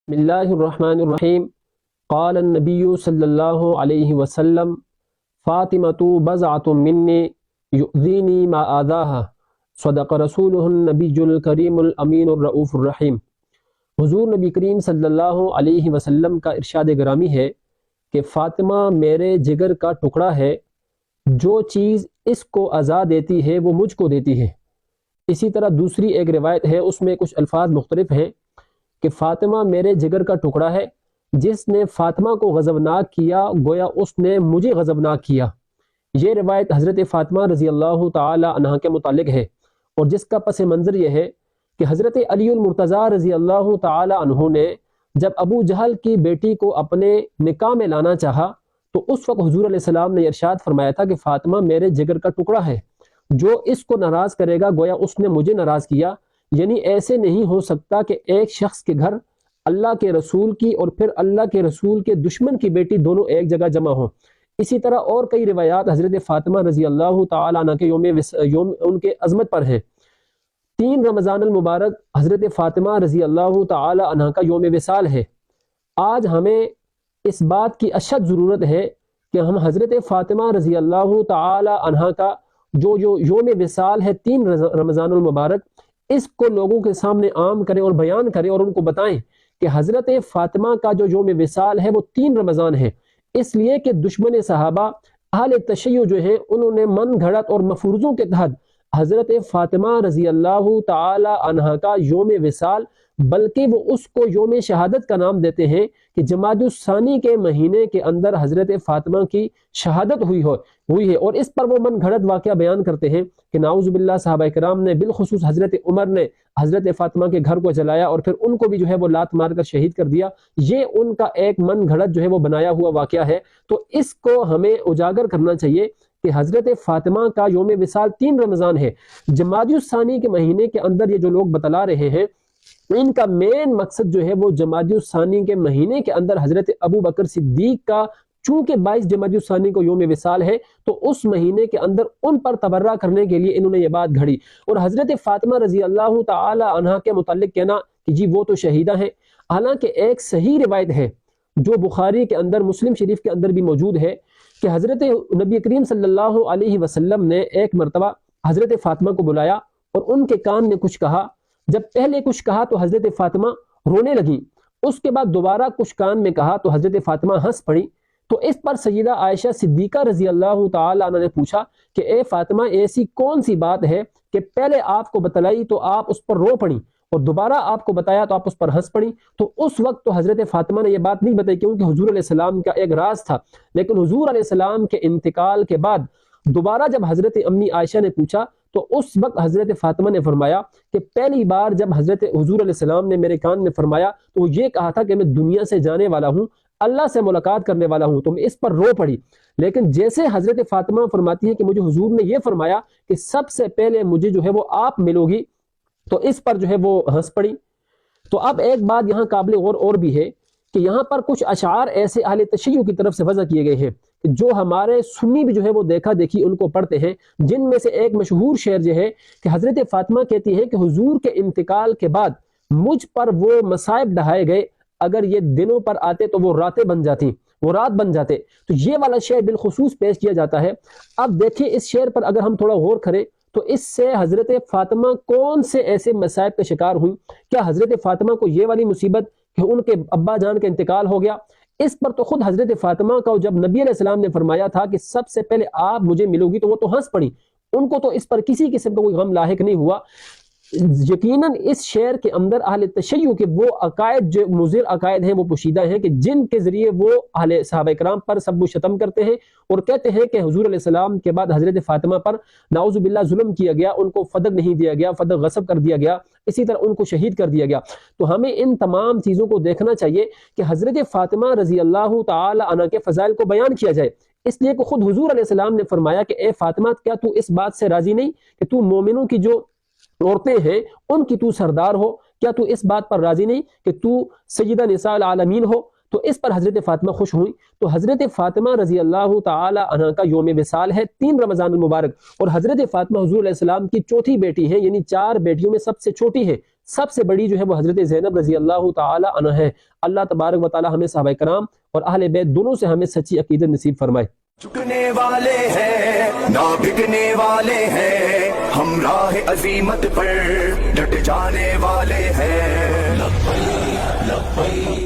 بسم اللہ الرحمن الرحیم قال النبی صلی اللہ علیہ وسلم فاطمۃ بضعۃ منی یؤذینی ما آذاہا صدق رسولہ النبی الکریم الامین الرؤوف الرحیم۔ حضور نبی کریم صلی اللہ علیہ وسلم کا ارشاد گرامی ہے کہ فاطمہ میرے جگر کا ٹکڑا ہے، جو چیز اس کو اذا دیتی ہے وہ مجھ کو دیتی ہے۔ اسی طرح دوسری ایک روایت ہے، اس میں کچھ الفاظ مختلف ہیں کہ فاطمہ میرے جگر کا ٹکڑا ہے، جس نے فاطمہ کو غضبناک کیا گویا اس نے مجھے غضبناک کیا۔ یہ روایت حضرت فاطمہ رضی اللہ تعالی عنہ کے متعلق ہے، اور جس کا پس منظر یہ ہے کہ حضرت علی المرتضیٰ رضی اللہ تعالی عنہ نے جب ابو جہل کی بیٹی کو اپنے نکاح میں لانا چاہا تو اس وقت حضور علیہ السلام نے ارشاد فرمایا تھا کہ فاطمہ میرے جگر کا ٹکڑا ہے، جو اس کو ناراض کرے گا گویا اس نے مجھے ناراض کیا۔ یعنی ایسے نہیں ہو سکتا کہ ایک شخص کے گھر اللہ کے رسول کی اور پھر اللہ کے رسول کے دشمن کی بیٹی دونوں ایک جگہ جمع ہوں۔ اسی طرح اور کئی روایات حضرت فاطمہ رضی اللہ تعالی عنہ کے یوم ان کے عظمت پر ہیں۔ 3 رمضان المبارک حضرت فاطمہ رضی اللہ تعالی عنہ کا یوم وصال ہے۔ آج ہمیں اس بات کی اشد ضرورت ہے کہ ہم حضرت فاطمہ رضی اللہ تعالی عنہ کا جو یوم وصال ہے 3 رمضان المبارک، اس کو لوگوں کے سامنے عام کریں اور بیان کریں اور ان کو بتائیں کہ حضرت فاطمہ کا جو یوم وصال ہے وہ 3 رمضان ہے، اس لیے کہ دشمن صحابہ اہل تشیع جو ہیں انہوں نے من گھڑت اور مفروضوں کے تحت حضرت فاطمہ رضی اللہ تعالی عنہ کا یوم وصال، بلکہ وہ اس کو یوم شہادت کا نام دیتے ہیں کہ جمادی الثانی کے مہینے کے اندر حضرت فاطمہ کی شہادت ہوئی ہے، اور اس پر وہ من گھڑت واقعہ بیان کرتے ہیں کہ نعوذ باللہ صحابہ کرام نے بالخصوص حضرت عمر نے حضرت فاطمہ کے گھر کو جلایا اور پھر ان کو بھی جو ہے وہ لات مار کر شہید کر دیا۔ یہ ان کا ایک من گھڑت جو ہے وہ بنایا ہوا واقعہ ہے، تو اس کو ہمیں اجاگر کرنا چاہیے کہ حضرت فاطمہ کا یوم وصال 3 رمضان ہے۔ جمادی الثانی کے مہینے کے اندر یہ جو لوگ بتلا رہے ہیں، ان کا مین مقصد جو ہے وہ جمادی الثانی کے مہینے کے اندر حضرت ابو بکر صدیق کا چونکہ 22 جمادی الثانی کو یوم وصال ہے تو اس مہینے کے اندر ان پر تبرہ کرنے کے لیے انہوں نے یہ بات گھڑی، اور حضرت فاطمہ رضی اللہ تعالی عنہ کے متعلق کہنا کہ جی وہ تو شہیدہ ہیں۔ حالانکہ ایک صحیح روایت ہے جو بخاری کے اندر، مسلم شریف کے اندر بھی موجود ہے کہ حضرت نبی کریم صلی اللہ علیہ وسلم نے ایک مرتبہ حضرت فاطمہ کو بلایا اور ان کے کان میں کچھ کہا۔ جب پہلے کچھ کہا تو حضرت فاطمہ رونے لگیں، اس کے بعد دوبارہ کچھ کان میں کہا تو حضرت فاطمہ ہنس پڑی۔ تو اس پر سیدہ عائشہ صدیقہ رضی اللہ تعالی عنہ نے پوچھا کہ اے فاطمہ، ایسی کون سی بات ہے کہ پہلے آپ کو بتلائی تو آپ اس پر رو پڑی اور دوبارہ آپ کو بتایا تو آپ اس پر ہنس پڑی؟ تو اس وقت تو حضرت فاطمہ نے یہ بات نہیں بتائی کیونکہ حضور علیہ السلام کا ایک راز تھا، لیکن حضور علیہ السلام کے انتقال کے بعد دوبارہ جب حضرت امی عائشہ نے پوچھا تو اس وقت حضرت فاطمہ نے فرمایا کہ پہلی بار جب حضرت حضور علیہ السلام نے میرے کان میں فرمایا تو وہ یہ کہا تھا کہ میں دنیا سے جانے والا ہوں، اللہ سے ملاقات کرنے والا ہوں، تو میں اس پر رو پڑی۔ لیکن جیسے حضرت فاطمہ فرماتی ہیں کہ مجھے حضور نے یہ فرمایا کہ سب سے پہلے مجھے جو ہے وہ آپ ملو گی، تو اس پر جو ہے وہ ہنس پڑی۔ تو اب ایک بات یہاں قابل غور اور بھی ہے کہ یہاں پر کچھ اشعار ایسے اہل تشیع کی طرف سے وضع کیے گئے ہیں جو ہمارے سنی بھی جو ہے وہ دیکھا دیکھی ان کو پڑھتے ہیں، جن میں سے ایک مشہور شعر یہ ہے کہ حضرت فاطمہ کہتی ہیں کہ حضور کے انتقال کے بعد مجھ پر وہ مصائب ڈھائے گئے، اگر یہ دنوں پر آتے تو وہ راتیں بن جاتی، وہ رات بن جاتے۔ تو یہ والا شعر بالخصوص پیش کیا جاتا ہے۔ اب دیکھیں اس شعر پر اگر ہم تھوڑا غور کریں تو اس سے حضرت فاطمہ کون سے ایسے مصائب کا شکار ہوئی؟ کیا حضرت فاطمہ کو یہ والی مصیبت کہ ان کے ابا جان کا انتقال ہو گیا؟ اس پر تو خود حضرت فاطمہ کا جب نبی علیہ السلام نے فرمایا تھا کہ سب سے پہلے آپ مجھے ملو گی تو وہ تو ہنس پڑی، ان کو تو اس پر کسی قسم کا کوئی غم لاحق نہیں ہوا۔ یقیناً اس شعر کے اندر اہل تشیع کے وہ عقائد جو مضر عقائد ہیں وہ پوشیدہ ہیں کہ جن کے ذریعے وہ اہل صحابہ کرام پر سب و شتم کرتے ہیں اور کہتے ہیں کہ حضور علیہ السلام کے بعد حضرت فاطمہ پر نعوذ باللہ ظلم کیا گیا، ان کو فدق نہیں دیا گیا، فدق غصب کر دیا گیا، اسی طرح ان کو شہید کر دیا گیا۔ تو ہمیں ان تمام چیزوں کو دیکھنا چاہیے کہ حضرت فاطمہ رضی اللہ تعالی عنہ کے فضائل کو بیان کیا جائے، اس لیے کہ خود حضور علیہ السلام نے فرمایا کہ اے فاطمہ، کیا تو اس بات سے راضی نہیں کہ تو مومنوں کی جو عورتیں ہیں ان کی تو سردار ہو؟ کیا تو اس بات پر راضی نہیں کہ تو سیدہ نساء العالمین ہو؟ تو اس پر حضرت فاطمہ خوش ہوئی۔ تو حضرت فاطمہ رضی اللہ تعالی عنہ کا یوم وصال ہے 3 رمضان المبارک، اور حضرت فاطمہ حضور علیہ السلام کی چوتھی بیٹی ہیں، یعنی 4 بیٹیوں میں سب سے چھوٹی ہے، سب سے بڑی جو ہے وہ حضرت زینب رضی اللہ تعالی عنہ ہے۔ اللہ تبارک و تعالی ہمیں صحابہ کرام اور اہل بیت دونوں سے ہمیں سچی عقیدت نصیب فرمائے۔ جھکنے والے ہیں نہ بکنے والے ہیں، ہم راہ عظیمت پر ڈٹ جانے والے ہیں۔ لبیک لبیک